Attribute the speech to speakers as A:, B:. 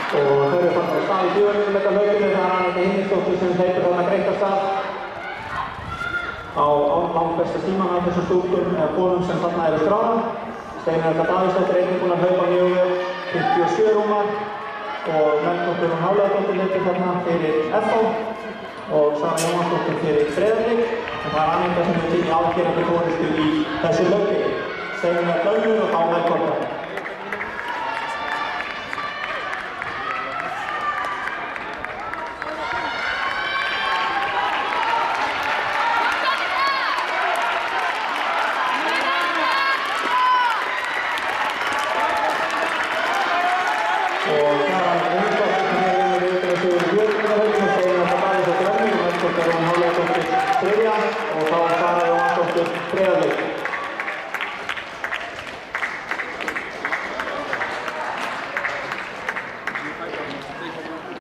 A: Og þau eru farin að stað í 400 metra hlaupinu, það er Annika Hinriksdóttir sem hleypur þarna greitt af stað á langbesta tíman af þessum stúlkum eða konum sem þarna eru skráðar. Steinar Erla Davíðsdóttir einnig búin að hlaupa mjög vel, 57 rúmar og Melkortur og Hálfdóttir hleypur þarna fyrir FH og Sara Jóhannsdóttir fyrir Breiðablik. En það er Annika sem hefur tekið afgerandi forystu í þessu hlaupi. Steinar Erla og þá Melkortur. Og þá Sara Jóhannsdóttir Breiðablik.